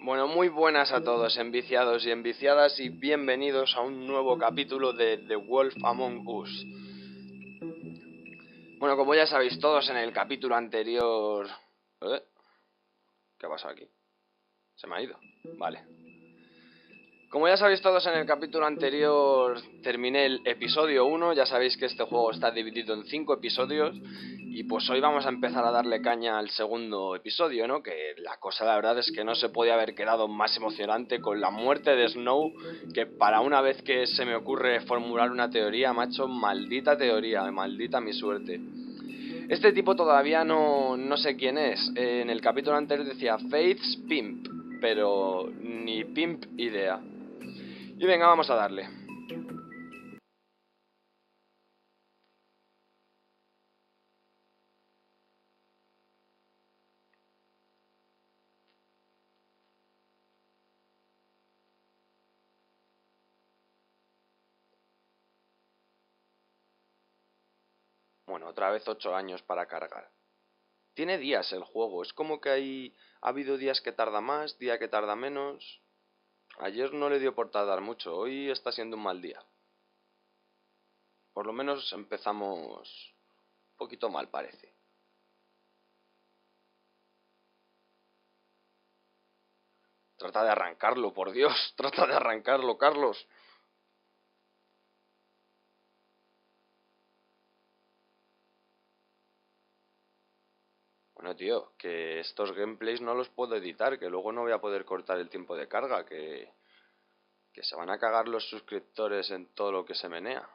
Bueno, muy buenas a todos, enviciados y enviciadas, y bienvenidos a un nuevo capítulo de The Wolf Among Us. Bueno, como ya sabéis todos, en el capítulo anterior... ¿Qué ha pasado aquí? ¿Se me ha ido? Vale. Como ya sabéis todos, en el capítulo anterior terminé el episodio 1, ya sabéis que este juego está dividido en 5 episodios, y pues hoy vamos a empezar a darle caña al segundo episodio, ¿no? Que la cosa, la verdad, es que no se podía haber quedado más emocionante con la muerte de Snow, que para una vez que se me ocurre formular una teoría, macho, maldita teoría, maldita mi suerte. Este tipo todavía no sé quién es. En el capítulo anterior decía Faith's Pimp, pero ni Pimp idea. Y venga, vamos a darle. Bueno, otra vez 8 años para cargar. Tiene días el juego, es como que ha habido días que tarda más, día que tarda menos. Ayer no le dio por tardar mucho, hoy está siendo un mal día. Por lo menos empezamos un poquito mal, parece. Trata de arrancarlo, por Dios, trata de arrancarlo, Carlos. Bueno, tío, que estos gameplays no los puedo editar, que luego no voy a poder cortar el tiempo de carga, que se van a cagar los suscriptores en todo lo que se menea.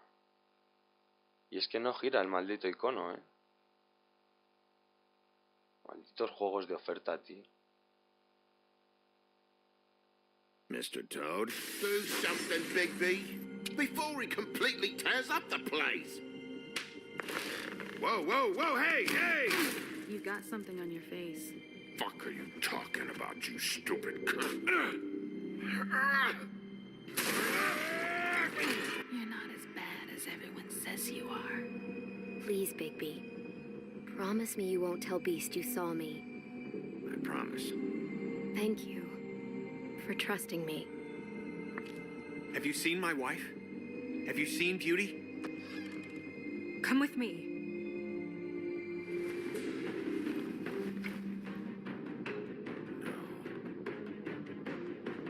Y es que no gira el maldito icono, ¿eh? Malditos juegos de oferta, tío. Mr. Toad, do something, Bigby, before he completely tears up the place. Whoa, whoa, whoa, hey, hey! You've got something on your face. Fuck are you talking about, you stupid cunt? You're not as bad as everyone says you are. Please, Bigby. Promise me you won't tell Beast you saw me. I promise. Thank you for trusting me. Have you seen my wife? Have you seen Beauty? Come with me.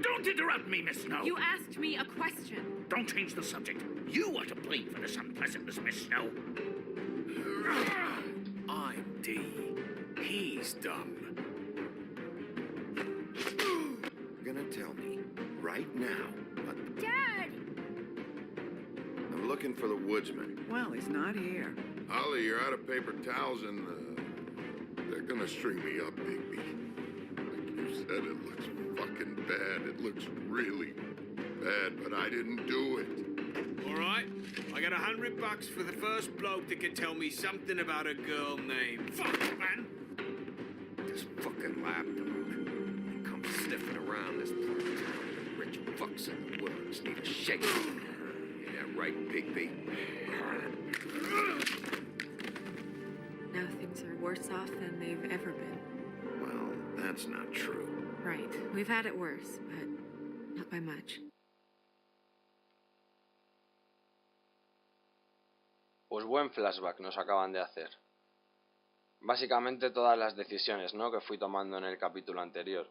Don't interrupt me, Miss Snow. You asked me a question. Don't change the subject. You are to blame for this unpleasantness, Miss Snow. I'm D. He's dumb. You're gonna tell me right now. Dad! I'm looking for the woodsman. Well, he's not here. Holly, you're out of paper towels and they're gonna string me up, Bigby. Like you said, it looks fucking bad. It looks really bad, but I didn't do it. All right, I got $100 for the first bloke that can tell me something about a girl named... Fuck, man! This fucking lapdog. He comes sniffing around this part of town. The rich fucks in the woods need a shake. Yeah, right, Bigby. Now things are worse off than they've ever been. Well, that's not true. Right. We've had it worse, but not by much. Pues buen flashback nos acaban de hacer. Básicamente todas las decisiones, ¿no?, que fui tomando en el capítulo anterior.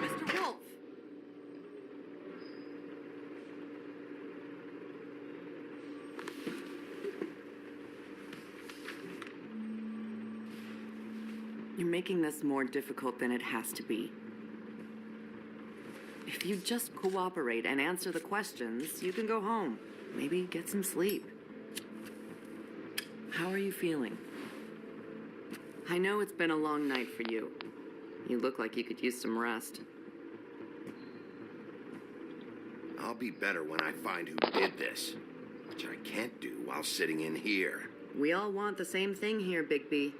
Mr. Wolf! You're making this more difficult than it has to be. If If you just cooperate and answer the questions, you can go home. Maybe get some sleep. How are you feeling? I know it's been a long night for you. You look like you could use some rest. I'll be better when I find who did this, which I can't do while sitting in here. We all want the same thing here, Bigby.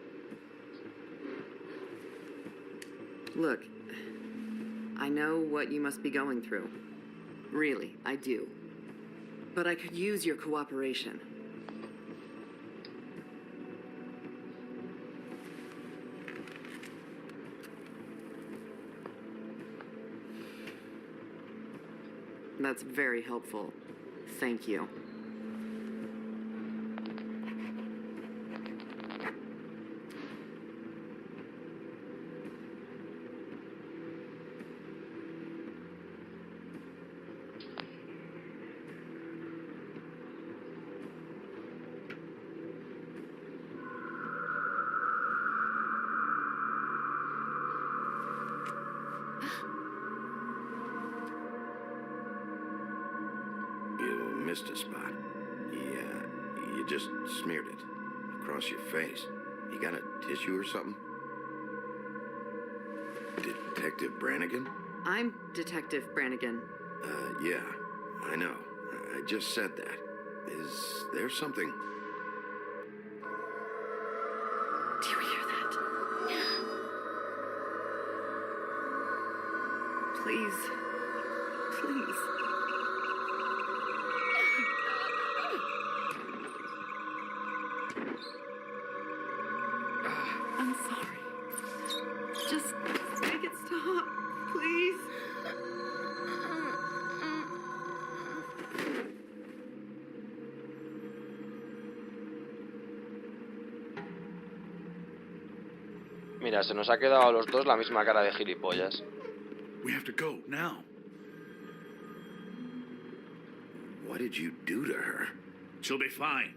Look, I know what you must be going through. Really, I do. But I could use your cooperation. That's very helpful. Thank you. Missed a spot. You just smeared it across your face. You got a tissue or something? Detective Brannigan? I'm Detective Brannigan. Yeah, I know. I just said that. Is there something? Do you hear that? Please. Please. I'm sorry. Just make it stop, please. Mira, se nos ha quedado a los dos la misma cara de gilipollas. We have to go now. What did you do to her? She'll be fine.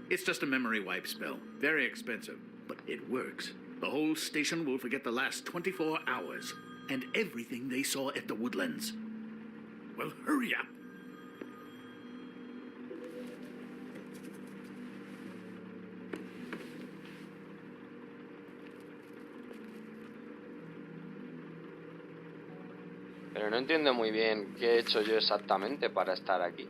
It's just a memory wipe spell. Very expensive, but it works. The whole station will forget the last 24 hours and everything they saw at the Woodlands. Well, hurry up. Pero no entiendo muy bien qué he hecho yo exactamente para estar aquí.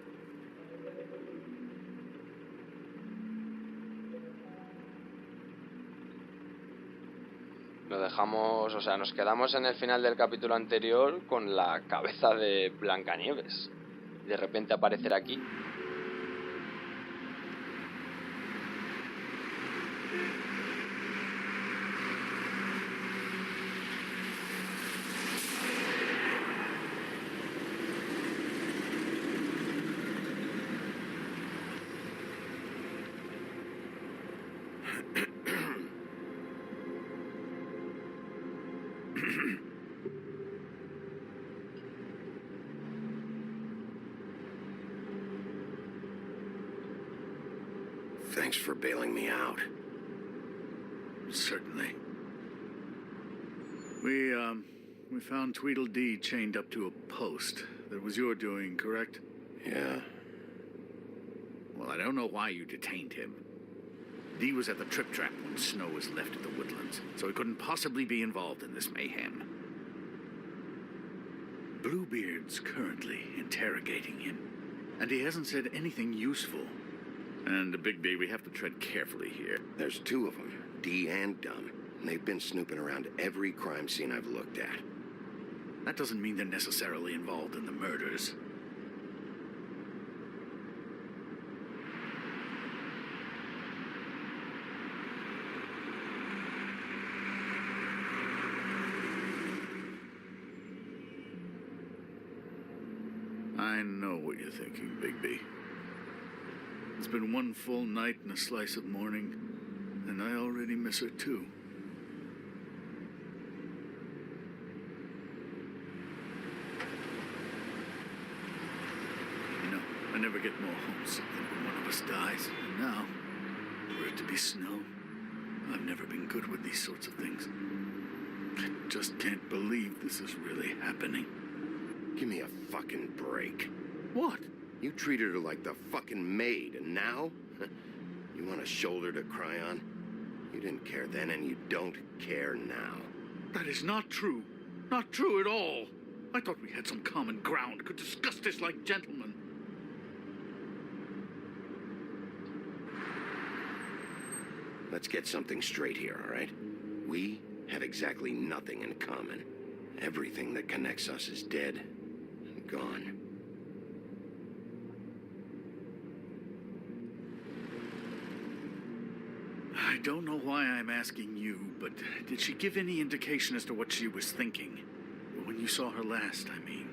Lo dejamos, o sea, nos quedamos en el final del capítulo anterior con la cabeza de Blancanieves. De repente aparecer aquí. Thanks for bailing me out. Certainly. We found Tweedledee chained up to a post. That was your doing, correct? Yeah. Well, I don't know why you detained him. Dee was at the Trip Trap when Snow was left at the Woodlands, so he couldn't possibly be involved in this mayhem. Bluebeard's currently interrogating him, and he hasn't said anything useful. And Bigby, we have to tread carefully here. There's two of them, Dee and Dumb. And they've been snooping around every crime scene I've looked at. That doesn't mean they're necessarily involved in the murders. I know what you're thinking, Bigby. It's been one full night and a slice of morning, and I already miss her too. You know, I never get more homesick than when one of us dies, and now, were it to be Snow, I've never been good with these sorts of things. I just can't believe this is really happening. Give me a fucking break. What? You treated her like the fucking maid, and now? You want a shoulder to cry on? You didn't care then, and you don't care now. That is not true. Not true at all. I thought we had some common ground, could discuss this like gentlemen. Let's get something straight here, all right? We have exactly nothing in common. Everything that connects us is dead and gone. I don't know why I'm asking you, but did she give any indication as to what she was thinking? When you saw her last, I mean.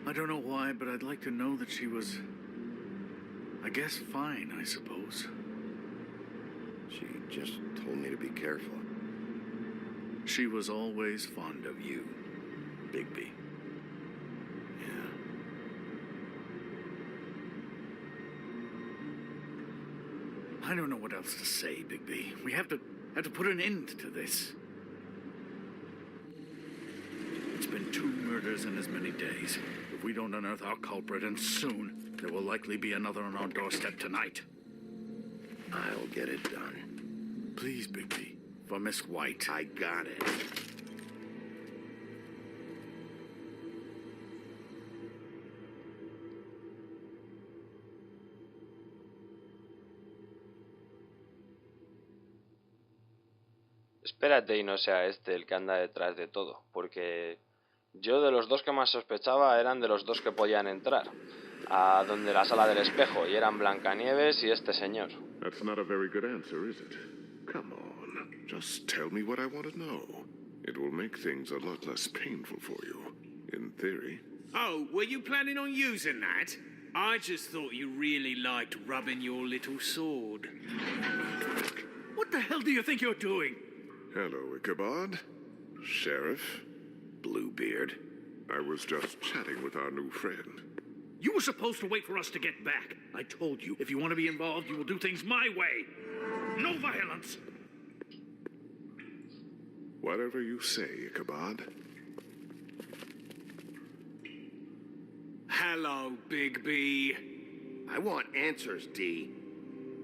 I don't know why, but I'd like to know that she was, I guess, fine, I suppose. She just told me to be careful. She was always fond of you, Bigby. Yeah. I don't know what else to say, Bigby. We have to put an end to this. It's been 2 murders in as many days. If we don't unearth our culprit, and soon, there will likely be another on our doorstep tonight. I'll get it done. Please, Bigby, for Miss White. I got it. Espérate y no sea este el que anda detrás de todo, porque yo de los dos que más sospechaba eran de los dos que podían entrar a donde la sala del espejo, y eran Blancanieves y este señor. That's not a very good answer, is it? Come on, just tell me what I want to know. It will make things a lot less painful for you, in theory. Oh, were you planning on using that? I just thought you really liked rubbing your little sword. What the hell do you think you're doing? Hello, Ichabod. Sheriff. Bluebeard. I was just chatting with our new friend. You were supposed to wait for us to get back. I told you, if you want to be involved, you will do things my way. No violence. Whatever you say, Ichabod. Hello, Bigby. I want answers, D.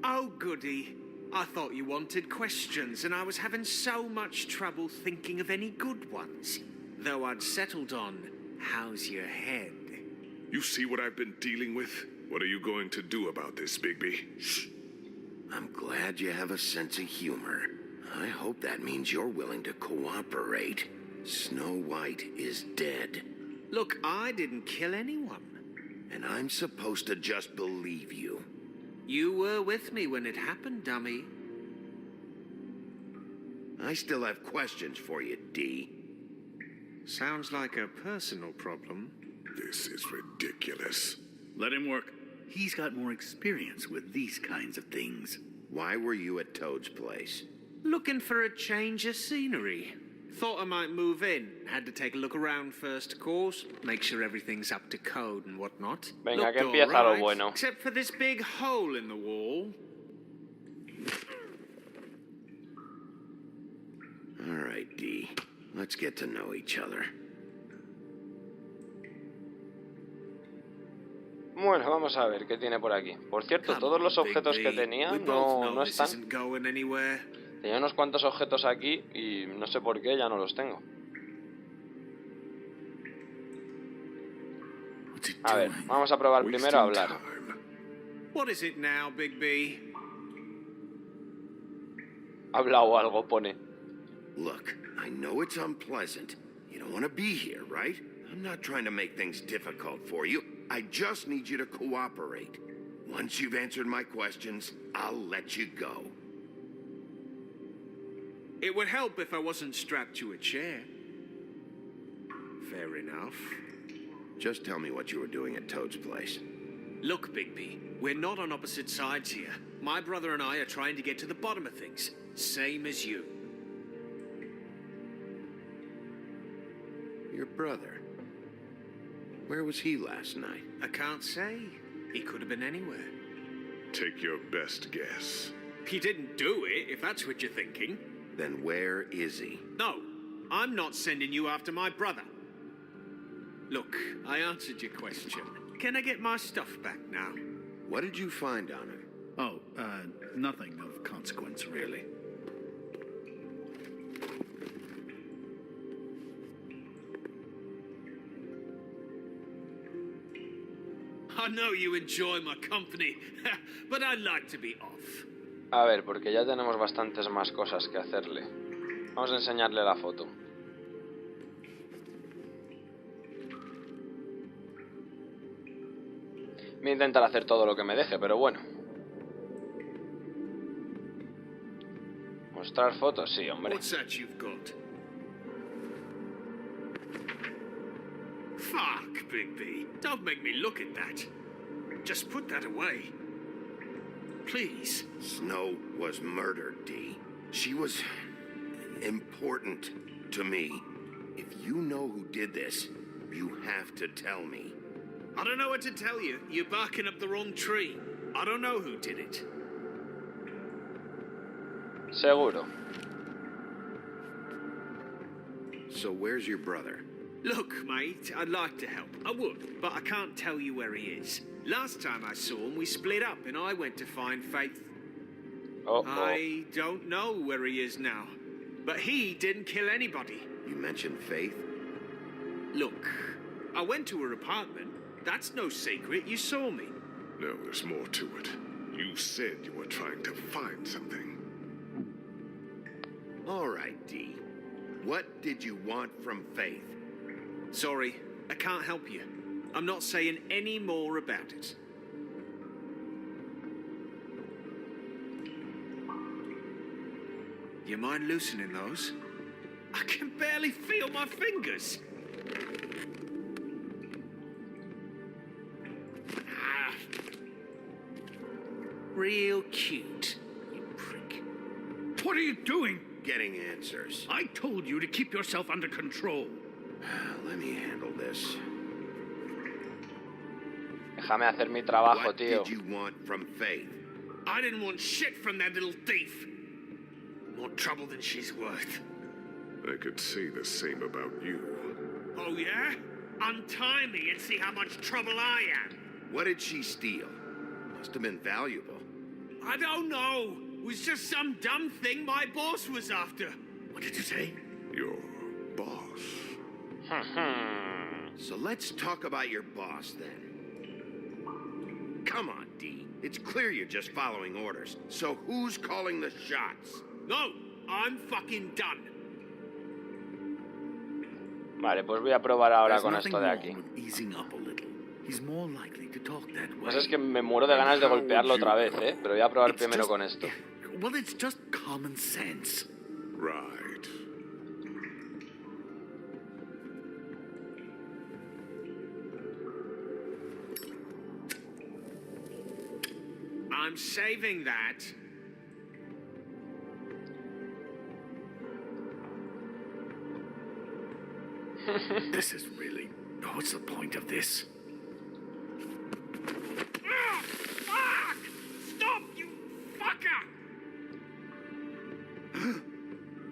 Oh, goody. I thought you wanted questions, and I was having so much trouble thinking of any good ones. Though I'd settled on, how's your head? You see what I've been dealing with? What are you going to do about this, Bigby? Shh. I'm glad you have a sense of humor. I hope that means you're willing to cooperate. Snow White is dead. Look, I didn't kill anyone. And I'm supposed to just believe you. You were with me when it happened, dummy. I still have questions for you, D. Sounds like a personal problem. This is ridiculous. Let him work. He's got more experience with these kinds of things. Why were you at Toad's place? Looking for a change of scenery. Thought I might move in. Had to take a look around first, of course. Make sure everything's up to code and whatnot. Venga, Looked que empieza lo alright, bueno. except for this big hole in the wall. All right, D. Let's get to know each other. Bueno, vamos a ver qué tiene por aquí. Por cierto, todos los objetos que tenía no están. Tenía unos cuantos objetos aquí y no sé por qué ya no los tengo. A ver, vamos a probar primero a hablar. What is it now, Bigby? Habla o algo, pone. Look, I know it's unpleasant. You don't want to be here, right? I'm not trying to make things difficult for you. I just need you to cooperate. Once you've answered my questions, I'll let you go. It would help if I wasn't strapped to a chair. Fair enough. Just tell me what you were doing at Toad's place. Look, Bigby, we're not on opposite sides here. My brother and I are trying to get to the bottom of things. Same as you. Your brother? Where was he last night? I can't say. He could have been anywhere. Take your best guess. He didn't do it, if that's what you're thinking. Then where is he? No, I'm not sending you after my brother. Look, I answered your question. Can I get my stuff back now? What did you find on her? Oh, nothing of consequence, really. I know you enjoy my company, but I'd like to be off. A ver, porque ya tenemos bastantes más cosas que hacerle. Vamos a enseñarle la foto. Voy a intentar hacer todo lo que me deje, pero bueno. Mostrar fotos, sí, hombre. What's that you've got? Fuck, Bigby. Don't make me look at that. Just put that away. Please. Snow was murdered, Dee. She was important to me. If you know who did this, you have to tell me. I don't know what to tell you. You're barking up the wrong tree. I don't know who did it. Seguro. So where's your brother? Look, mate, I'd like to help. I would, but I can't tell you where he is. Last time I saw him, we split up and I went to find Faith. I don't know where he is now, but he didn't kill anybody. You mentioned Faith? Look, I went to her apartment. That's no secret. You saw me. No, there's more to it. You said you were trying to find something. All right, Dee. What did you want from Faith? Sorry, I can't help you. I'm not saying any more about it. You mind loosening those? I can barely feel my fingers. Ah. Real cute, you prick. What are you doing? Getting answers. I told you to keep yourself under control. Let me handle this. Déjame hacer mi trabajo, What tío. did you want from Faith? I didn't want shit from that little thief. More trouble than she's worth. I could say the same about you. Oh, yeah? Untie me and see how much trouble I am. What did she steal? Must have been valuable. I don't know. It was just some dumb thing my boss was after. What did you say? Your boss. So let's talk about your boss then. Come on, Dee. It's clear you're just following orders. So who's calling the shots? No, I'm fucking done. Vale, pues voy a probar ahora There's con nothing esto de wrong aquí. with easing up a little. He's more likely to talk that way. Pues es que me muero de ganas de golpearlo otra vez, ¿eh? Pero voy a probar primero con esto. Well, it's just common sense. Right. I'm saving that. This is really... What's the point of this? Ah, fuck! Stop, you fucker!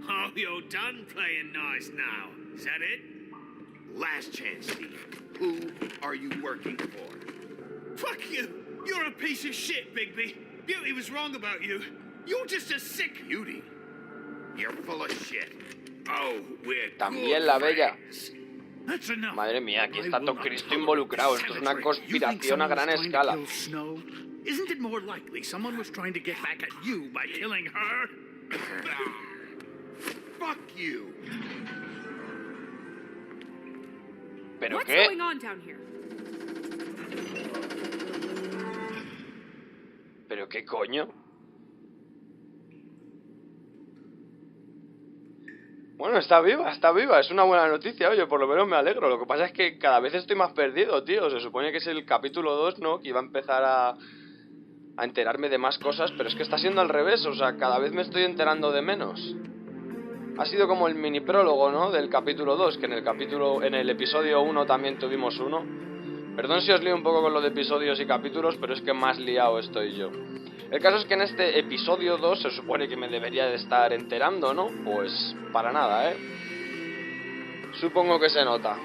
Oh, you're done playing nice now. Is that it? Last chance, Dee. Who are you working for? Fuck you! You're a piece of shit, Bigby. Beauty was wrong about you. You're just a sick... Beauty? You're full of shit. Oh, we're También la bella. That's enough. Madre mía, aquí I está will todo not Cristo tolerate involucrado. Esto es una savagery. You think conspiración a someone gran was trying to escala. kill Snow? Isn't it more likely someone was trying to get back at you by killing her? Fuck you. ¿Pero What's qué? going on down here? ¿Pero qué coño? Bueno, está viva, es una buena noticia, oye, por lo menos me alegro. Lo que pasa es que cada vez estoy más perdido, tío. Se supone que es el capítulo 2, ¿no? Que iba a empezar a enterarme de más cosas, pero es que está siendo al revés, o sea, cada vez me estoy enterando de menos. Ha sido como el mini prólogo, ¿no? Del capítulo 2, que en el episodio 1 también tuvimos uno. Perdón si os lío un poco con lo de episodios y capítulos, pero es que más liado estoy yo. El caso es que en este episodio 2 se supone que me debería de estar enterando, ¿no? Pues para nada, ¿eh? Supongo que se nota.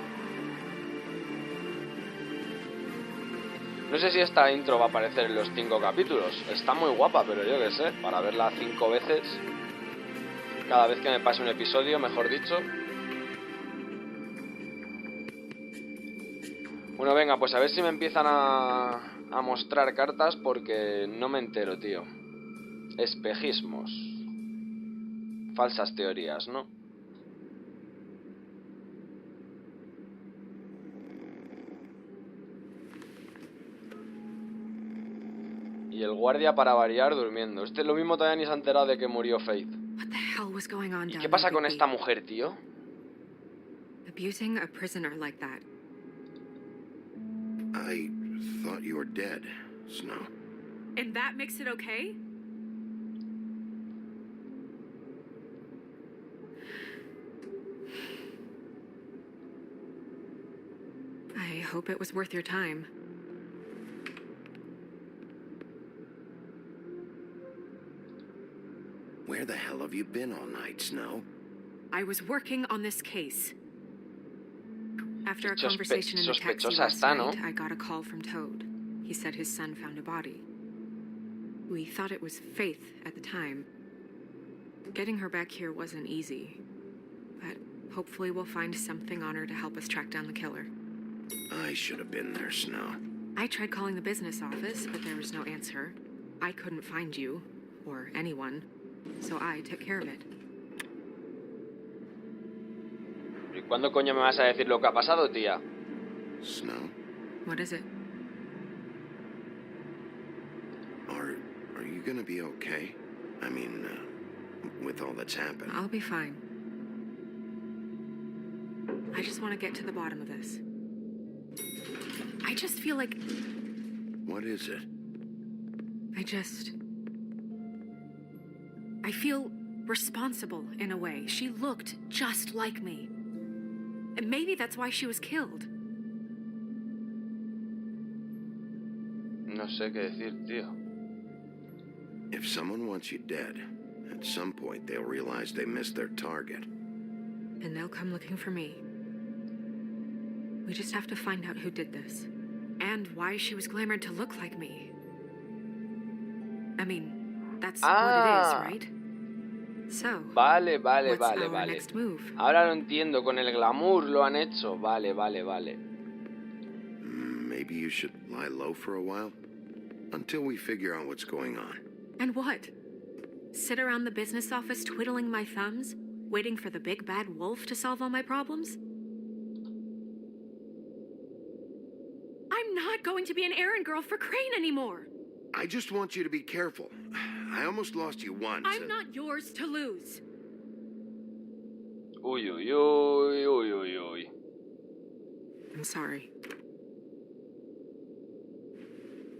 No sé si esta intro va a aparecer en los 5 capítulos. Está muy guapa, pero yo qué sé, para verla 5 veces, cada vez que me pase un episodio, mejor dicho. Bueno, venga, pues a ver si me empiezan a mostrar cartas porque no me entero, tío. Espejismos. Falsas teorías, ¿no? Y el guardia, para variar, durmiendo. Este lo mismo todavía ni se ha enterado de que murió Faith. ¿Y qué pasa con esta mujer, tío? Abusing a prisoner like that. I thought you were dead, Snow. And that makes it okay? I hope it was worth your time. Where the hell have you been all night, Snow? I was working on this case. After a conversation in the taxi Sospechosa last está, ¿no? night, I got a call from Toad. He said his son found a body. We thought it was Faith at the time. Getting her back here wasn't easy, but hopefully we'll find something on her to help us track down the killer. I should have been there, Snow. I tried calling the business office, but there was no answer. I couldn't find you, or anyone, so I took care of it. ¿Y cuándo coño me vas a decir lo que ha pasado, tía? Snow? What is it? Are you gonna be okay? I mean, with all that's happened. I'll be fine. I just want to get to the bottom of this. I just feel like... What is it? I feel responsible in a way. She looked just like me. And maybe that's why she was killed. No sé qué decir, tío. If someone wants you dead, at some point they'll realize they missed their target. And they'll come looking for me. We just have to find out who did this. And why she was glamored to look like me. I mean, that's what it is, right? So, Vale. what's our next move? Ahora lo entiendo, con el glamour lo han hecho. Vale. Maybe you should lie low for a while? Until we figure out what's going on. And what? Sit around the business office twiddling my thumbs, waiting for the big bad wolf to solve all my problems? I'm not going to be an errand girl for Crane anymore! I just want you to be careful. I almost lost you once. I'm not yours to lose. Uy. I'm sorry.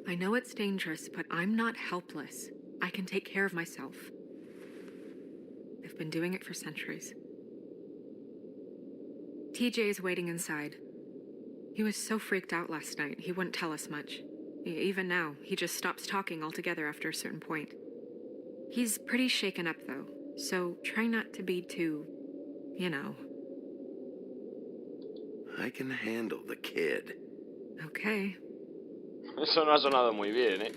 I know it's dangerous, but I'm not helpless. I can take care of myself. I've been doing it for centuries. TJ is waiting inside. He was so freaked out last night, he wouldn't tell us much. Even now, he just stops talking altogether after a certain point. He's pretty shaken up, though, so try not to be too, you know. I can handle the kid. Okay. Eso no ha sonado muy bien, ¿eh?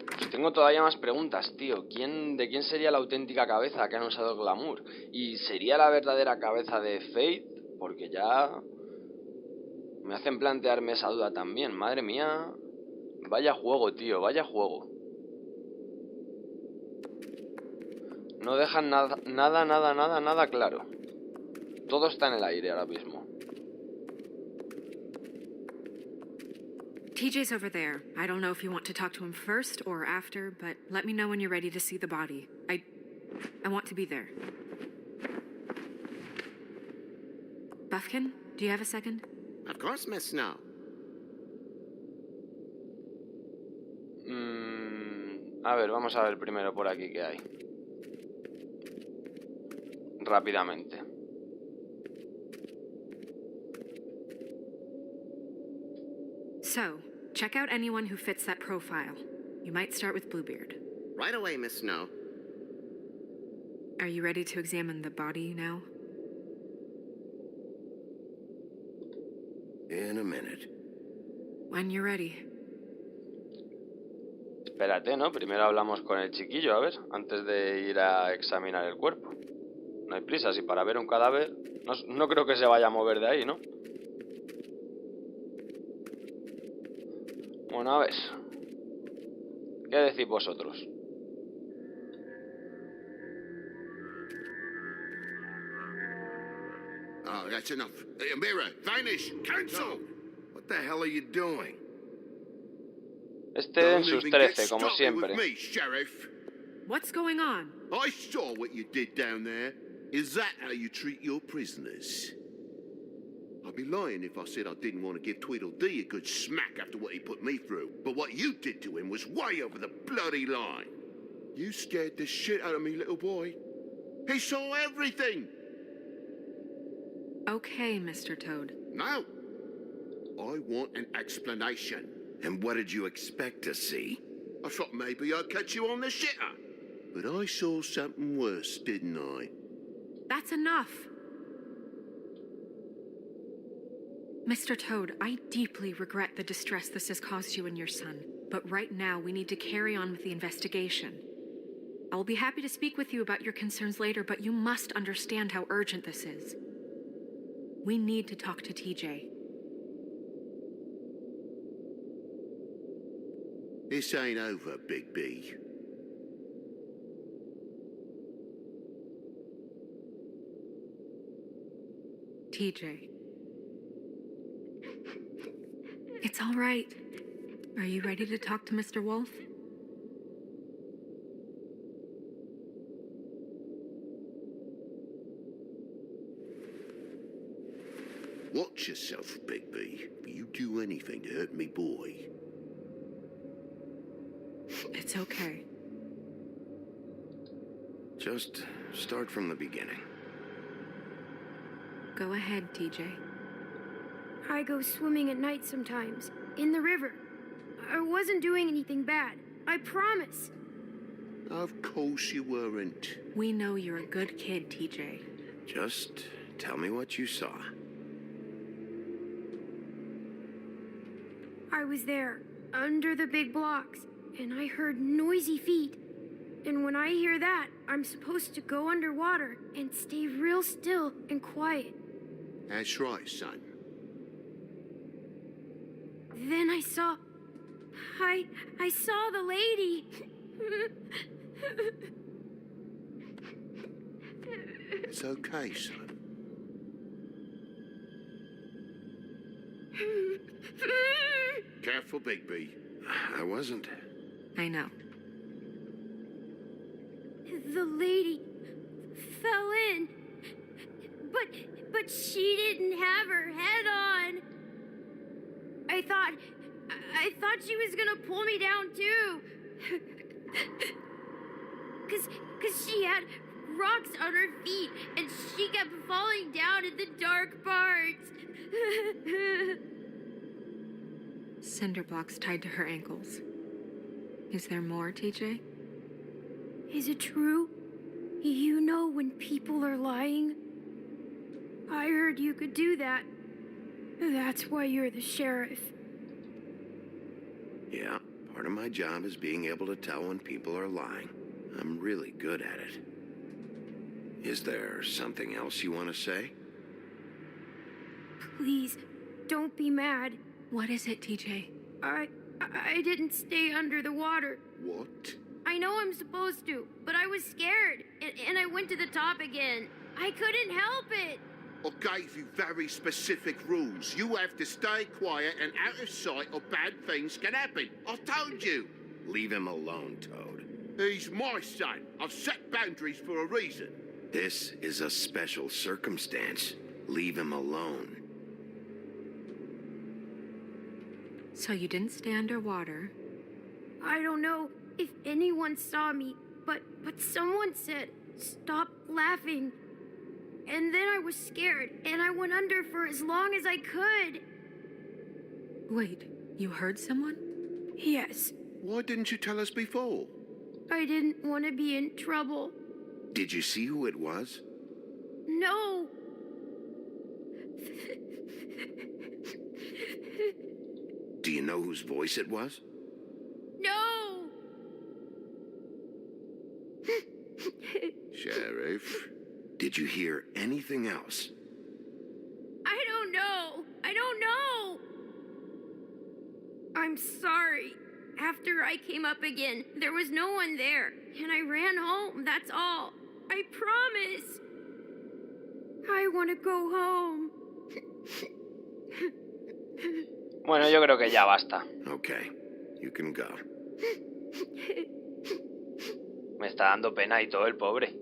Pues tengo todavía más preguntas, tío. ¿De quién sería la auténtica cabeza que han usado el glamour? ¿Y sería la verdadera cabeza de Faith? Porque ya me hacen plantearme esa duda también. Madre mía. Vaya juego, tío, vaya juego. No dejan nada claro. Todo está en el aire ahora mismo. TJ's over there. I don't know if you want to talk to him first or after, but let me know when you're ready to see the body. I want to be there. Buffkin, do you have a second? Of course, Miss Snow. A ver, vamos a ver primero por aquí qué hay. Rápidamente. So, check out anyone who fits that profile. You might start with Bluebeard. Right away, Miss Snow. Are you ready to examine the body now? In a minute. When you're ready. Espérate, ¿no? Primero hablamos con el chiquillo, a ver, antes de ir a examinar el cuerpo. No hay prisa, si para ver un cadáver... No creo que se vaya a mover de ahí, ¿no? Bueno, a ver. ¿Qué decís vosotros? Oh, that's enough. Mira, vanish, cancel! What the hell are you doing? Este en sus 13, como siempre. With me, Sheriff. What's going on? I saw what you did down there. Is that how you treat your prisoners? I'd be lying if I said I didn't want to give Tweedledee a good smack after what he put me through. But what you did to him was way over the bloody line. You scared the shit out of me, little boy. He saw everything. Okay, Mr. Toad. Now, I want an explanation. And what did you expect to see? I thought maybe I'd catch you on the shitter. But I saw something worse, didn't I? That's enough. Mr. Toad, I deeply regret the distress this has caused you and your son. But right now, we need to carry on with the investigation. I will be happy to speak with you about your concerns later, but you must understand how urgent this is. We need to talk to TJ. This ain't over, Big B. TJ. It's all right. Are you ready to talk to Mr. Wolf? Watch yourself, Big B. You do anything to hurt me, boy. It's okay. Just start from the beginning. Go ahead, TJ. I go swimming at night sometimes, in the river. I wasn't doing anything bad. I promise. Of course you weren't. We know you're a good kid, TJ. Just tell me what you saw. I was there, under the big blocks, and I heard noisy feet. And when I hear that, I'm supposed to go underwater and stay real still and quiet. That's right, son. Then I saw the lady. It's okay, son. Careful, Bigby. I wasn't. I know. The lady fell in. But she didn't have her head on. I thought she was gonna pull me down too. Cause she had rocks on her feet and she kept falling down in the dark parts. Cinder blocks tied to her ankles. Is there more, TJ? Is it true? You know when people are lying? I heard you could do that. That's why you're the sheriff. Yeah, part of my job is being able to tell when people are lying. I'm really good at it. Is there something else you want to say? Please, don't be mad. What is it, TJ? I didn't stay under the water. What? I know I'm supposed to, but I was scared, and I went to the top again. I couldn't help it. I gave you very specific rules. You have to stay quiet and out of sight or bad things can happen. I told you. Leave him alone, Toad. He's my son. I've set boundaries for a reason. This is a special circumstance. Leave him alone. So you didn't stay underwater? I don't know if anyone saw me, but someone said, "Stop laughing." And then I was scared, and I went under for as long as I could. Wait, you heard someone? Yes. Why didn't you tell us before? I didn't want to be in trouble. Did you see who it was? Do you know whose voice it was? No! Sheriff, did you hear anything else? I don't know. I don't know. I'm sorry. After I came up again, there was no one there, and I ran home, that's all. I promise. I want to go home. Bueno, yo creo que ya basta. Okay, you can go. Me está dando pena y todo el pobre.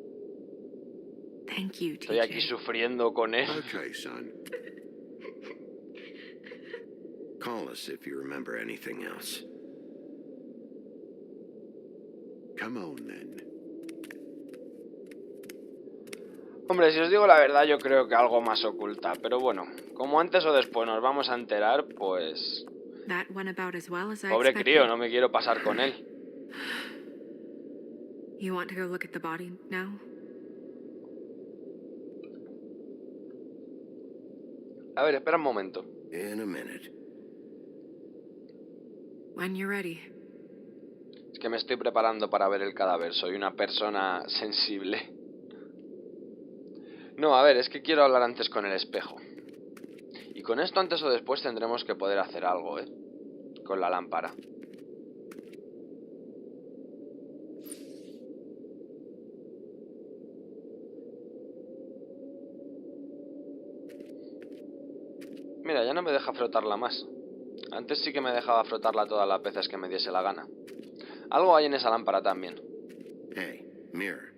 Thank you, Estoy aquí TJ. sufriendo con él. Okay, son. Call us if you remember anything else. Come on, then. Hombre, si os digo la verdad, yo creo que algo más oculta. Pero bueno, como antes o después nos vamos a enterar, pues... That went about as well as I Pobre expected. crío, no me quiero pasar con él. You want to go look at the body now? A ver, espera un momento. In a minute. When you're ready. Es que me estoy preparando para ver el cadáver. Soy una persona sensible. No, a ver, es que quiero hablar antes con el espejo. Y con esto antes o después tendremos que poder hacer algo, ¿eh? Con la lámpara. Mira, ya no me deja frotarla más. Antes sí que me dejaba frotarla todas las veces que me diese la gana. Algo hay en esa lámpara también. Hey, mirror.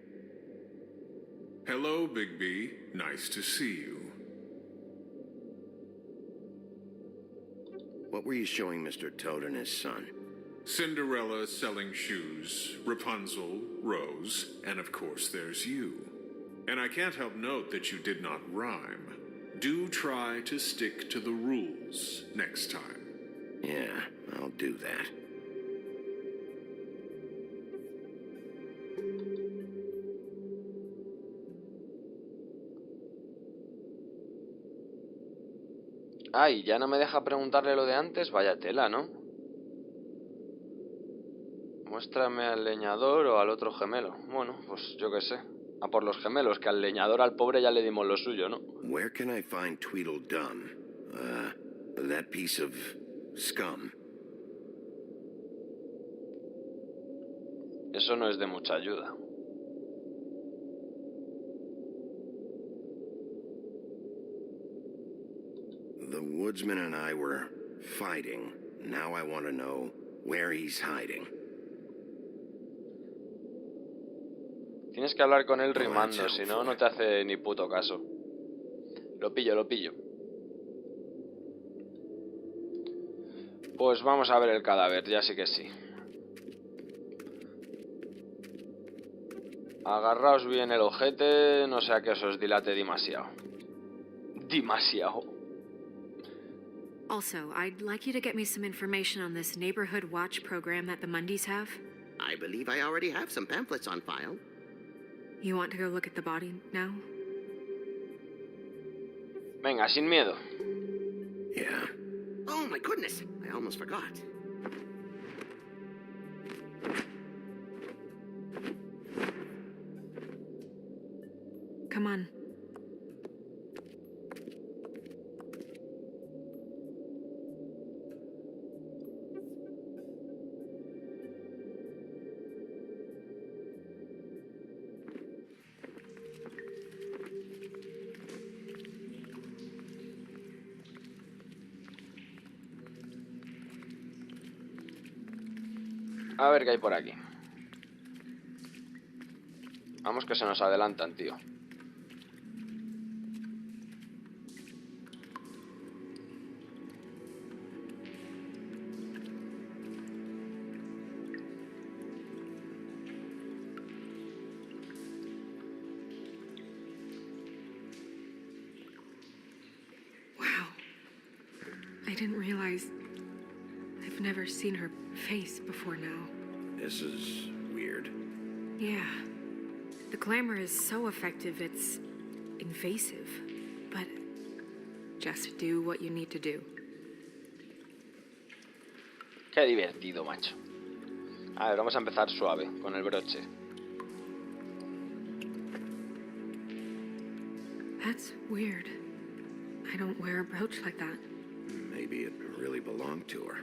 Hello, Bigby. Nice to see you. What were you showing Mr. Toad and his son? Cinderella selling shoes, Rapunzel, Rose, and of course there's you. And I can't help note that you did not rhyme. Do try to stick to the rules next time. Yeah, I'll do that. Ay, ya no me deja preguntarle lo de antes. Vaya tela, ¿no? Muéstrame al leñador o al otro gemelo. Bueno, pues yo qué sé. A por los gemelos, que al leñador, al pobre, ya le dimos lo suyo, ¿no? Where can I find Tweedledum? That piece of scum. Eso no es de mucha ayuda. The woodsman and I were fighting. Now I want to know where he's hiding. Tienes que hablar con él rimando, si no, no te hace ni puto caso. Lo pillo, lo pillo. Pues vamos a ver el cadáver, ya sí que sí. Agarraos bien el ojete, no sea que os dilate demasiado. Demasiado. Also, I'd like you to get me some information on this neighborhood watch program that the Mundys have. I believe I already have some pamphlets on file. You want to go look at the body now? Venga, sin miedo. Yeah. Oh my goodness, I almost forgot. Come on. A ver qué hay por aquí. Vamos que se nos adelantan, tío. Wow. I didn't realize I've never seen her face before now. This is weird. Yeah. The glamour is so effective, it's invasive. But just do what you need to do. Qué divertido, macho. A ver, vamos a empezar suave, con el broche. That's weird. I don't wear a brooch like that. Maybe it really belonged to her.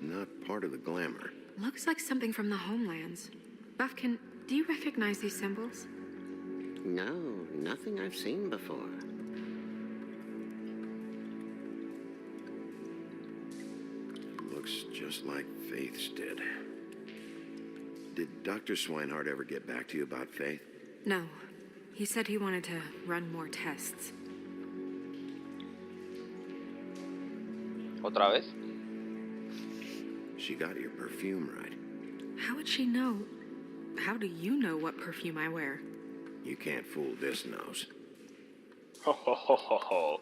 Not part of the glamour. Looks like something from the homelands. Buffkin, do you recognize these symbols? No, nothing I've seen before. Looks just like Faith's did. Did Dr. Swinehart ever get back to you about Faith? No. He said he wanted to run more tests. ¿Otra vez? She got your perfume right. How would she know? How do you know what perfume I wear? You can't fool this nose. Ho, ho, ho, ho, ho.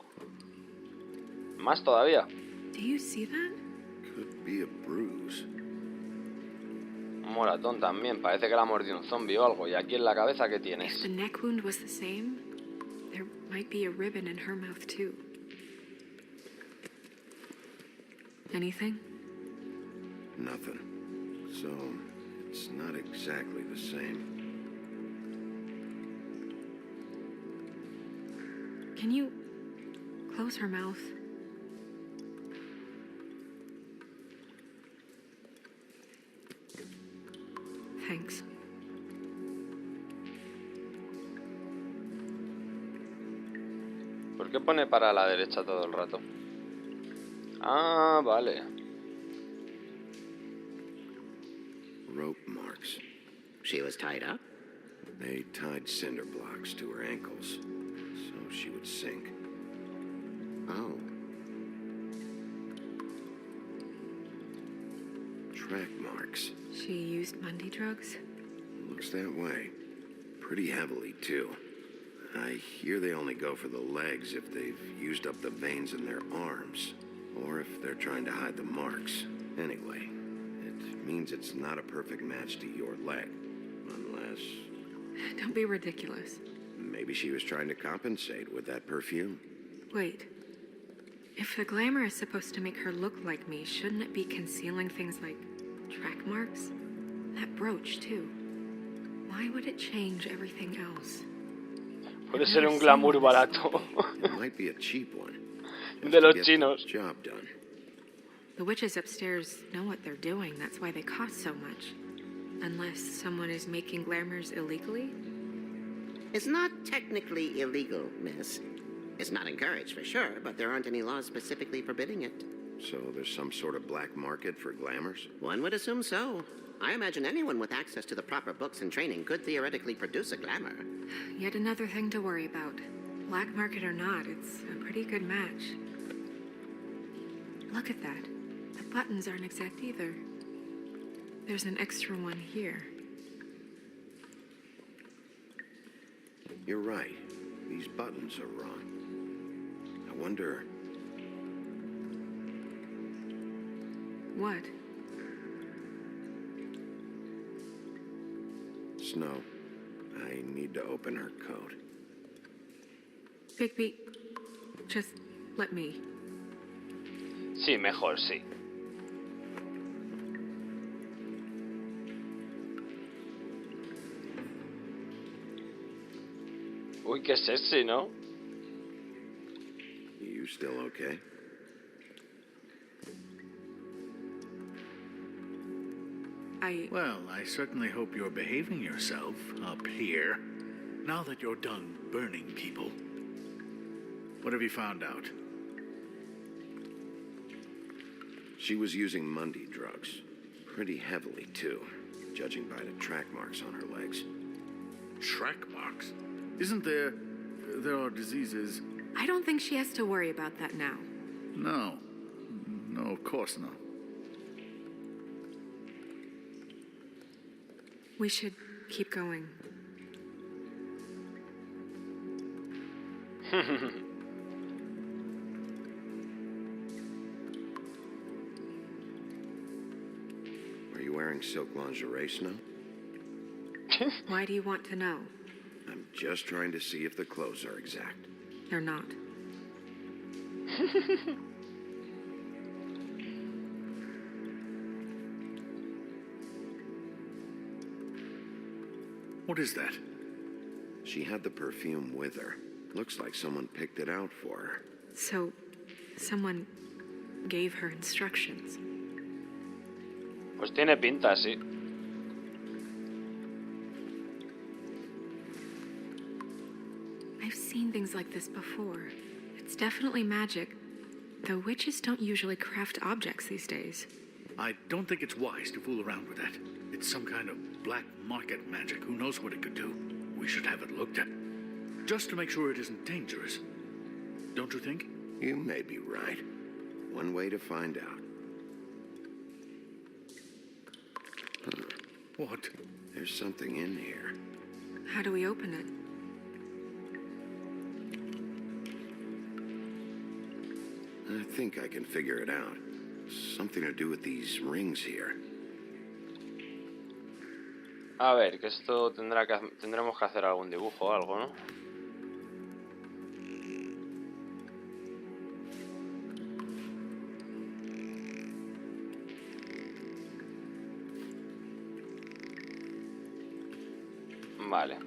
Más todavía. Do you see that? Could be a bruise. Un moratón también. Parece que la mordió un zombie o algo. ¿Y aquí en la cabeza qué tienes? If the neck wound was the same, there might be a ribbon in her mouth too. Anything? Nothing. So, it's not exactly the same. Can you close her mouth? Thanks. ¿Por qué pone para la derecha todo el rato? Ah, vale. Rope marks. She was tied up? They tied cinder blocks to her ankles, so she would sink. Oh. Track marks. She used Mundy drugs? Looks that way. Pretty heavily, too. I hear they only go for the legs if they've used up the veins in their arms, or if they're trying to hide the marks. Anyway, it means it's not a perfect match to your leg, unless... Don't be ridiculous. Maybe she was trying to compensate with that perfume. Wait. If the glamour is supposed to make her look like me, shouldn't it be concealing things like track marks? That brooch, too. Why would it change everything else? Puede ser un glamour barato. It might be a cheap one. De los chinos. Job done. The witches upstairs know what they're doing. That's why they cost so much. Unless someone is making glamours illegally? It's not technically illegal, miss. It's not encouraged for sure, but there aren't any laws specifically forbidding it. So there's some sort of black market for glamours? One would assume so. I imagine anyone with access to the proper books and training could theoretically produce a glamour. Yet another thing to worry about. Black market or not, it's a pretty good match. Look at that. The buttons aren't exact either. There's an extra one here. You're right. These buttons are wrong. I wonder... What? Snow, I need to open her coat. Bigby, just let me. Sí, mejor, sí. Uy, qué sexy, ¿no? You still okay? Well, I certainly hope you're behaving yourself up here, now that you're done burning people. What have you found out? She was using Mundy drugs. Pretty heavily, too, judging by the track marks on her legs. Track marks? Isn't there... there are diseases... I don't think she has to worry about that now. No. No, of course not. We should keep going. Are you wearing silk lingerie, Snow? Why do you want to know? I'm just trying to see if the clothes are exact. They're not. What is that? She had the perfume with her. Looks like someone picked it out for her. So, someone gave her instructions. Pues tiene pinta, sí. I've seen things like this before. It's definitely magic, though witches don't usually craft objects these days. I don't think it's wise to fool around with that. It's some kind of black market magic. Who knows what it could do? We should have it looked at. Just to make sure it isn't dangerous. Don't you think? You may be right. One way to find out. What? There's something in here. How do we open it? I think I can figure it out. Something to do with these rings here. A ver, que esto tendremos que hacer algún dibujo o algo, ¿no? Vale.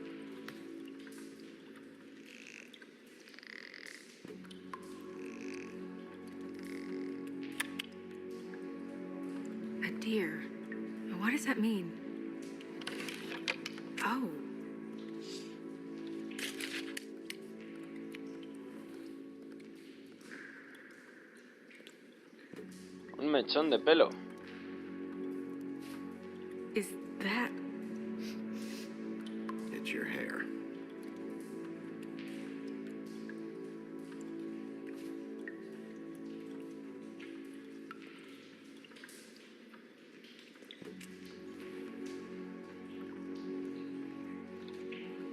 A deer. What does that mean? Oh. Un mechón de pelo. Is that... It's your hair.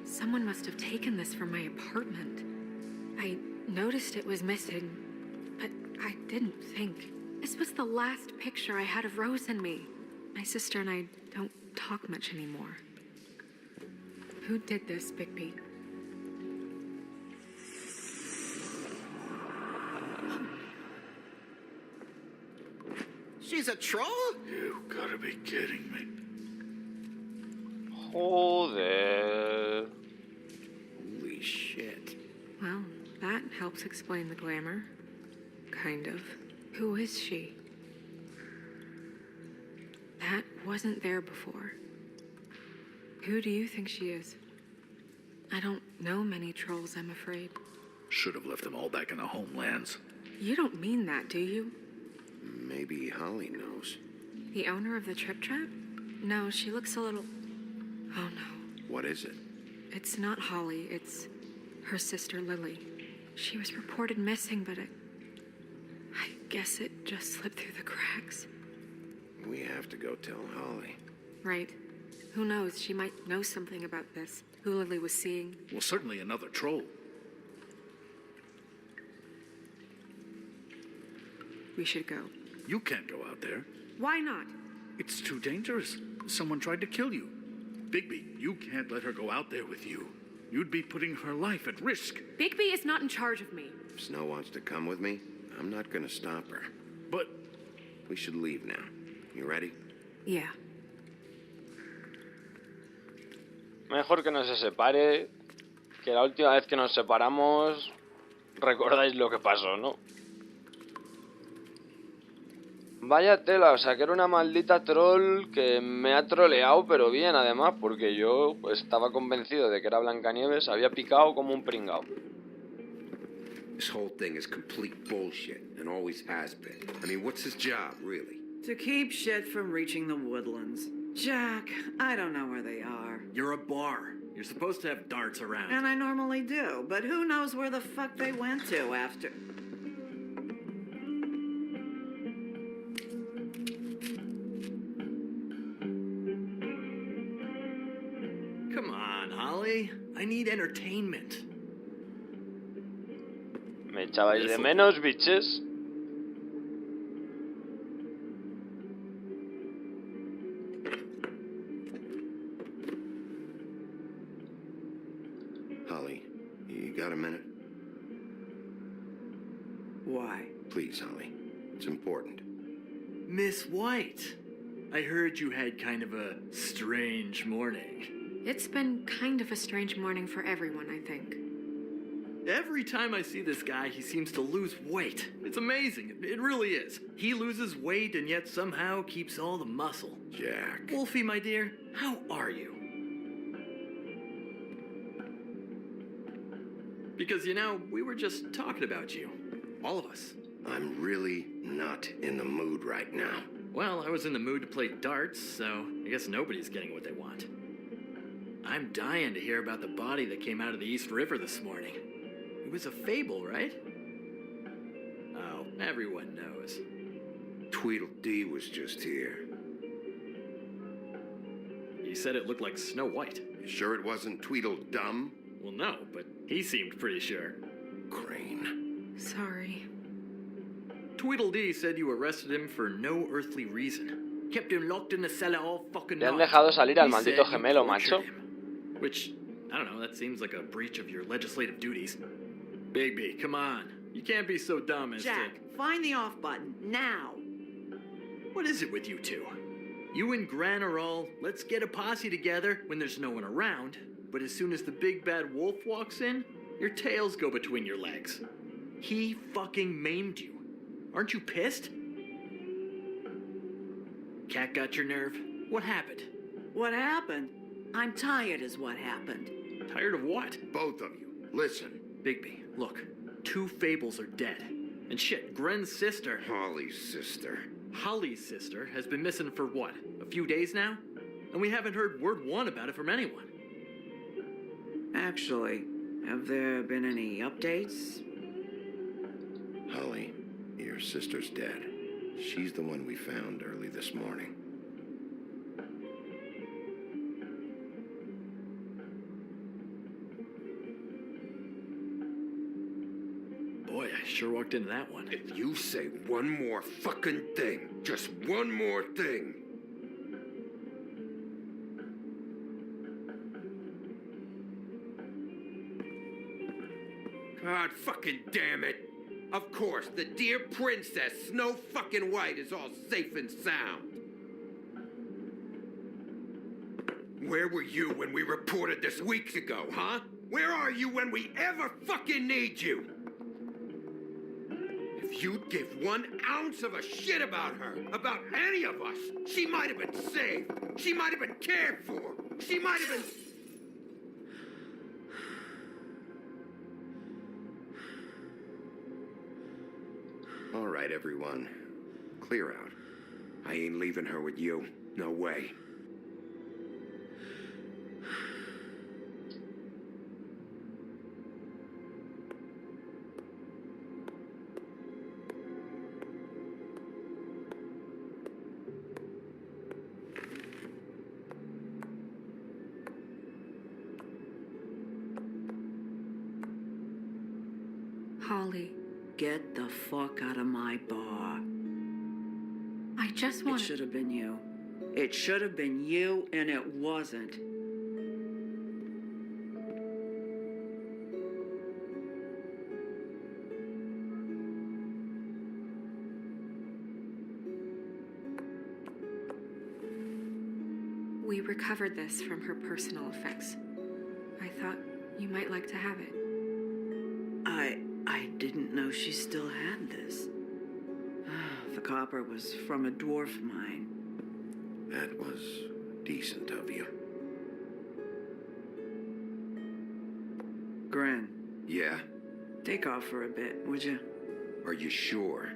Someone must have taken this from my apartment. I noticed it was missing, but I didn't think. This was the last picture I had of Rose and me. My sister and I don't talk much anymore. Who did this, Bigby? She's a troll? You gotta be kidding me. Joder. Holy shit. Well, that helps explain the glamour. Kind of. Who is she? That wasn't there before. Who do you think she is? I don't know many trolls, I'm afraid. Should have left them all back in the homelands. You don't mean that, do you? Maybe Holly knows. The owner of the Trip Trap? No, she looks a little... Oh no. What is it? It's not Holly, it's her sister Lily. She was reported missing, but I guess it just slipped through the cracks. We have to go tell Holly. Right. Who knows, she might know something about this. Who Lily was seeing. Well, certainly another troll. We should go. You can't go out there. Why not? It's too dangerous. Someone tried to kill you. Bigby, you can't let her go out there with you. You'd be putting her life at risk. Bigby is not in charge of me. If Snow wants to come with me, I'm not gonna stop her. But... We should leave now. You ready? Yeah. Mejor que no se separe, que la última vez que nos separamos recordáis lo que pasó, ¿no? Vaya tela, o sea que era una maldita troll que me ha troleado, pero bien además, porque yo estaba convencido de que era Blancanieves, había picado como un pringao. This whole thing is complete bullshit, and always has been. I mean, what's his job, really? To keep shit from reaching the woodlands. Jack, I don't know where they are. You're a bar. You're supposed to have darts around. And I normally do, but who knows where the fuck they went to after... Come on, Holly. I need entertainment. ¿Me echabais de menos, biches? Holly, you got a minute? Why? Please, Holly. It's important. Miss White, I heard you had kind of a strange morning. It's been kind of a strange morning for everyone, I think. Every time I see this guy, he seems to lose weight. It's amazing. It really is. He loses weight and yet somehow keeps all the muscle. Jack. Wolfie, my dear, how are you? Because, you know, we were just talking about you. All of us. I'm really not in the mood right now. Well, I was in the mood to play darts, so I guess nobody's getting what they want. I'm dying to hear about the body that came out of the East River this morning. It was a fable, right? Oh, everyone knows. Tweedledee was just here. He said it looked like Snow White. You sure it wasn't Tweedledum? Well, no, but he seemed pretty sure. Crane. Sorry. Tweedledee said you arrested him for no earthly reason. Kept him locked in the cellar all fucking Le han night. dejado salir al He maldito said you gemelo, tortured macho. him. Which, I don't know, that seems like a breach of your legislative duties. Bigby, come on. You can't be so dumb as Jack, find the off button, now. What is it with you two? You and Gran are all, let's get a posse together when there's no one around, but as soon as the big bad wolf walks in, your tails go between your legs. He fucking maimed you. Aren't you pissed? Cat got your nerve? What happened? What happened? I'm tired is what happened. Tired of what? Both of you, listen. Bigby, look. 2 fables are dead. And shit, Gren's sister... Holly's sister. Holly's sister has been missing for what? A few days now? And we haven't heard word one about it from anyone. Actually, have there been any updates? Holly, your sister's dead. She's the one we found early this morning. Boy, I sure walked into that one. If you say one more fucking thing, just one more thing. God fucking damn it. Of course, the dear princess, Snow fucking White, is all safe and sound. Where were you when we reported this weeks ago, huh? Where are you when we ever fucking need you? If you'd give 1 ounce of a shit about her, about any of us, she might have been saved. She might have been cared for. She might have been... All right, everyone. Clear out. I ain't leaving her with you. No way. Holly, Get the fuck out of my bar. I just It want should have been you. It should have been you, and it wasn't. We recovered this from her personal effects. I thought you might like to have it. I didn't know she still had this. The copper was from a dwarf mine. That was decent of you. Gren, Yeah? take off for a bit, would you? Are you sure?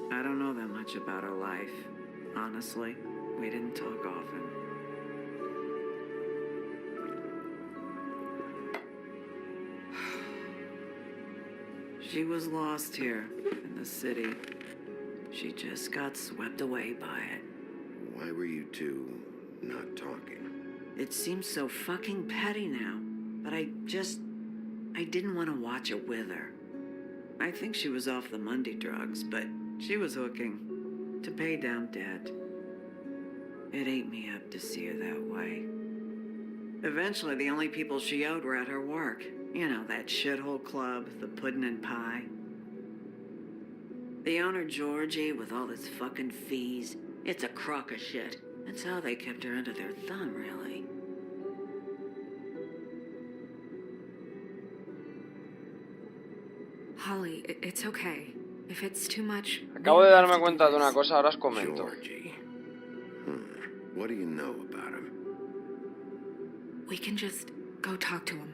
I don't know that much about her life. Honestly, we didn't talk often. She was lost here in the city. She just got swept away by it. Why were you two not talking? It seems so fucking petty now, but I didn't want to watch it with her. I think she was off the Monday drugs, but she was hooking. to pay down debt. It ate me up to see her that way. Eventually, the only people she owed were at her work. You know, that shithole club, the pudding and pie. The owner, Georgie, with all his fucking fees, it's a crock of shit. That's how they kept her under their thumb, really. Holly, it's okay. If it's too much... Acabo de darme cuenta de una cosa, ahora os comento. Georgie. What do you know about him? We can just go talk to him.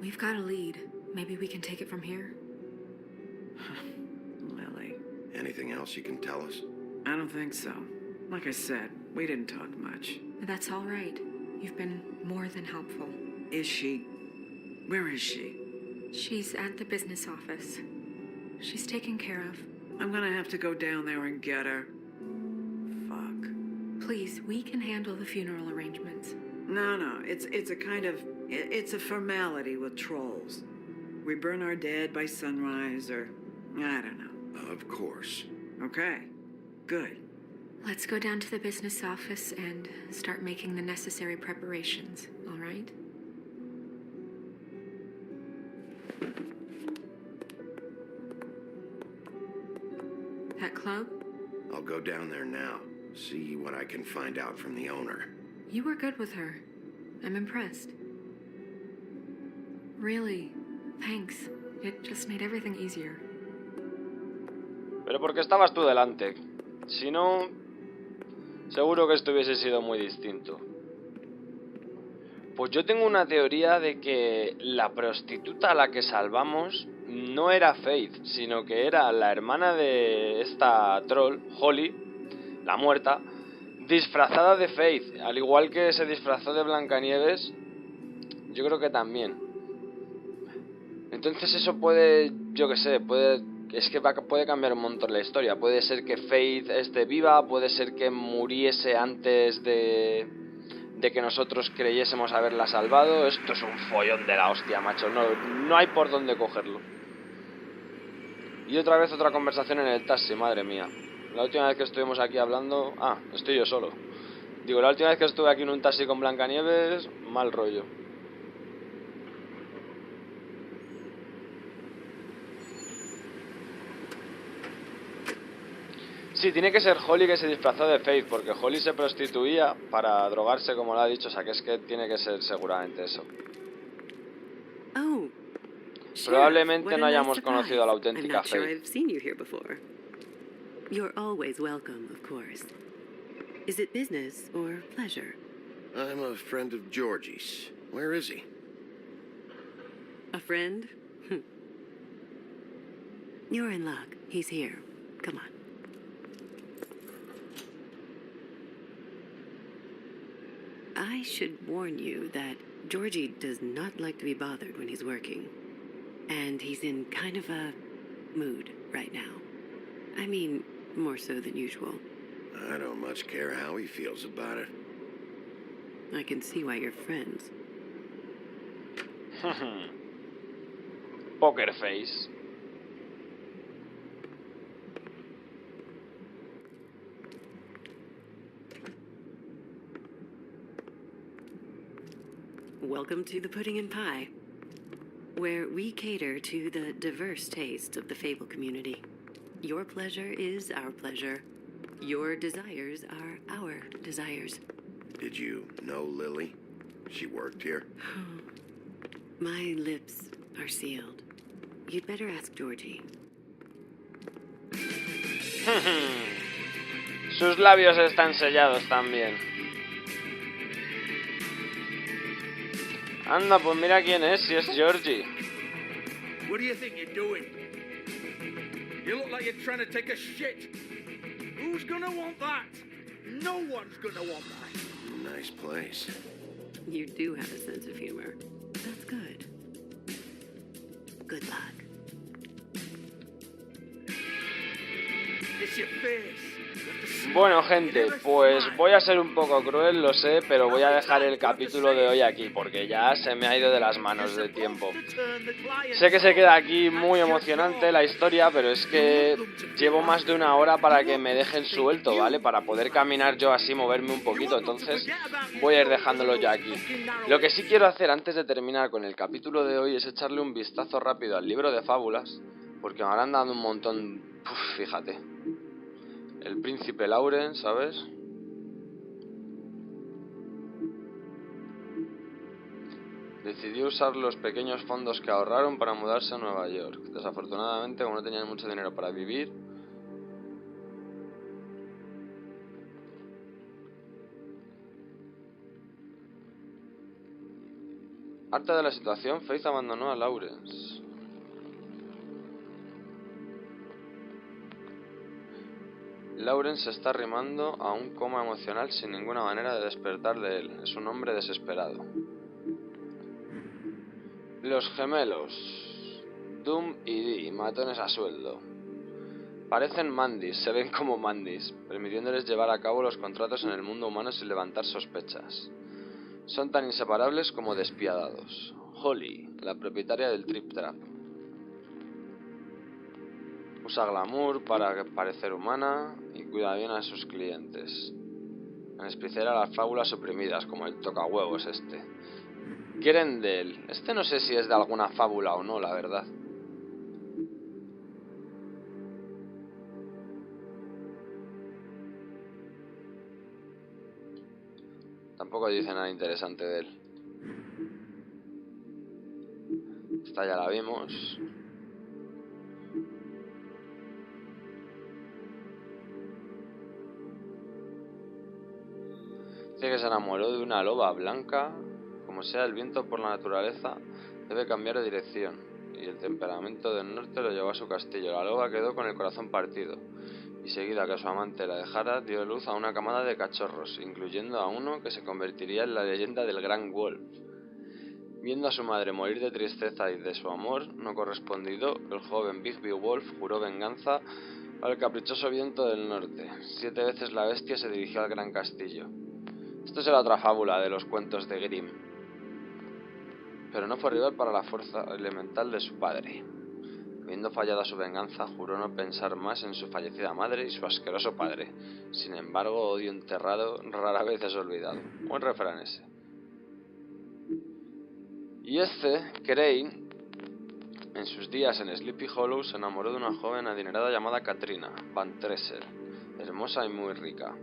We've got a lead. Maybe we can take it from here? Lily. Anything else you can tell us? I don't think so. Like I said, we didn't talk much. That's all right. You've been more than helpful. Is she? Where is she? She's at the business office. She's taken care of. I'm gonna have to go down there and get her. Fuck. Please, we can handle the funeral arrangements. No, it's a kind of... It's a formality with trolls. We burn our dead by sunrise, or... I don't know. Of course. Okay. Good. Let's go down to the business office and start making the necessary preparations, all right? That club? I'll go down there now. See what I can find out from the owner. You were good with her. I'm impressed. Really, thanks. It just made everything easier. Pero porque estabas tú delante. Si no, seguro que esto hubiese sido muy distinto. Pues yo tengo una teoría de que la prostituta a la que salvamos no era Faith, sino que era la hermana de esta troll, Holly, la muerta, disfrazada de Faith. Al igual que se disfrazó de Blancanieves, yo creo que también. Entonces eso puede, yo qué sé, puede cambiar un montón la historia. Puede ser que Faith esté viva, puede ser que muriese antes de que nosotros creyésemos haberla salvado. Esto es un follón de la hostia, macho. No hay por dónde cogerlo. Y otra vez otra conversación en el taxi, madre mía. La última vez que estuvimos aquí hablando... Ah, estoy yo solo. Digo, la última vez que estuve aquí en un taxi con Blancanieves, mal rollo. Sí, tiene que ser Holly que se disfrazó de Faith, porque Holly se prostituía para drogarse, como lo ha dicho, o sea que es que tiene que ser seguramente eso. Oh, probablemente no hayamos conocido a la auténtica Faith. You're always welcome, of course. Is it business or pleasure? I'm a friend of Georgie's. Where is he? A friend? You're in luck. He's here. Come on. I should warn you that Georgie does not like to be bothered when he's working. And he's in kind of a mood right now. I mean, more so than usual. I don't much care how he feels about it. I can see why you're friends. Poker face. Welcome to the Pudding and Pie, where we cater to the diverse tastes of the Fable community. Your pleasure is our pleasure. Your desires are our desires. Did you know Lily? She worked here? My lips are sealed. You'd better ask Georgie. Sus labios están sellados también. Anda, pues mira quién es, si es Georgie. What do you think you're doing? You look like you're trying to take a shit. Who's gonna want that? No one's gonna want that. Nice place. You do have a sense of humor. That's good. Good luck. It's your face. The Bueno, gente, pues voy a ser un poco cruel, lo sé, pero voy a dejar el capítulo de hoy aquí, porque ya se me ha ido de las manos de tiempo. Sé que se queda aquí muy emocionante la historia, pero es que llevo más de una hora para que me dejen suelto, ¿vale? Para poder caminar yo así, moverme un poquito, entonces voy a ir dejándolo ya aquí. Lo que sí quiero hacer antes de terminar con el capítulo de hoy es echarle un vistazo rápido al libro de fábulas, porque me habrán dado un montón, fíjate. El príncipe Lauren, ¿sabes? Decidió usar los pequeños fondos que ahorraron para mudarse a Nueva York. Desafortunadamente, como no tenían mucho dinero para vivir, harta de la situación, Faith abandonó a Lawrence. Lawrence se está arrimando a un coma emocional sin ninguna manera de despertar de él. Es un hombre desesperado. Los gemelos Doom y Dee, matones a sueldo. Parecen mandis, se ven como mandis, permitiéndoles llevar a cabo los contratos en el mundo humano sin levantar sospechas. Son tan inseparables como despiadados. Holly, la propietaria del Trip Trap. Usa glamour para parecer humana y cuida bien a sus clientes. En especial a las fábulas oprimidas, como el tocahuevos este. Grendel. Este no sé si es de alguna fábula o no, la verdad. Tampoco dice nada interesante de él. Esta ya la vimos. Dice que se enamoró de una loba blanca. Como sea el viento por la naturaleza, debe cambiar de dirección. Y el temperamento del norte lo llevó a su castillo. La loba quedó con el corazón partido. Y seguida que su amante la dejara, dio luz a una camada de cachorros, incluyendo a uno que se convertiría en la leyenda del Gran Wolf. Viendo a su madre morir de tristeza y de su amor no correspondido, el joven Bigby Wolf juró venganza al caprichoso viento del norte. 7 veces la bestia se dirigió al gran castillo. Esto es la otra fábula de los cuentos de Grimm. Pero no fue rival para la fuerza elemental de su padre. Habiendo fallado a su venganza, juró no pensar más en su fallecida madre y su asqueroso padre. Sin embargo, odio enterrado rara vez es olvidado. Buen refrán ese. Y Crane, en sus días en Sleepy Hollow, se enamoró de una joven adinerada llamada Katrina Van Tressel, hermosa y muy rica.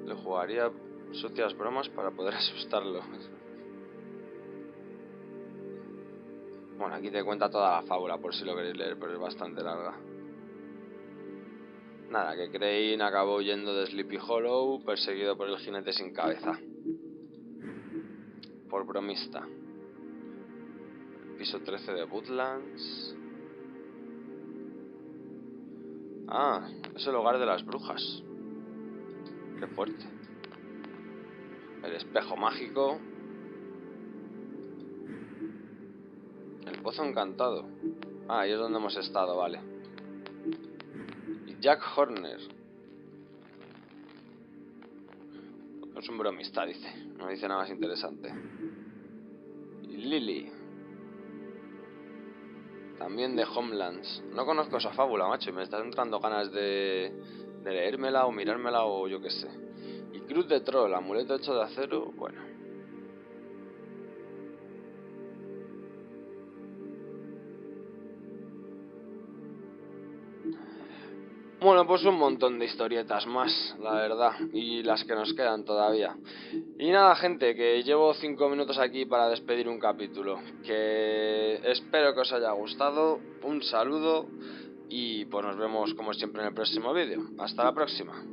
Le jugaría sucias bromas para poder asustarlo. Bueno, aquí te cuenta toda la fábula por si lo queréis leer, pero es bastante larga. Nada, que Crane acabó huyendo de Sleepy Hollow, perseguido por el jinete sin cabeza. Por bromista. Piso 13 de Woodlands. Ah, es el hogar de las brujas. Qué fuerte. El espejo mágico. El pozo encantado. Ah, ahí es donde hemos estado, vale. Y Jack Horner. Es un bromista, dice. No dice nada más interesante. Y Lily. También de Homelands. No conozco esa fábula, macho. Y me están entrando ganas de leérmela o mirármela o yo qué sé. Y Cruz de Troll, amuleto hecho de acero. Bueno. Bueno, pues un montón de historietas más, la verdad, y las que nos quedan todavía. Y nada, gente, que llevo 5 minutos aquí para despedir un capítulo, que espero que os haya gustado, un saludo y pues nos vemos como siempre en el próximo vídeo. Hasta la próxima.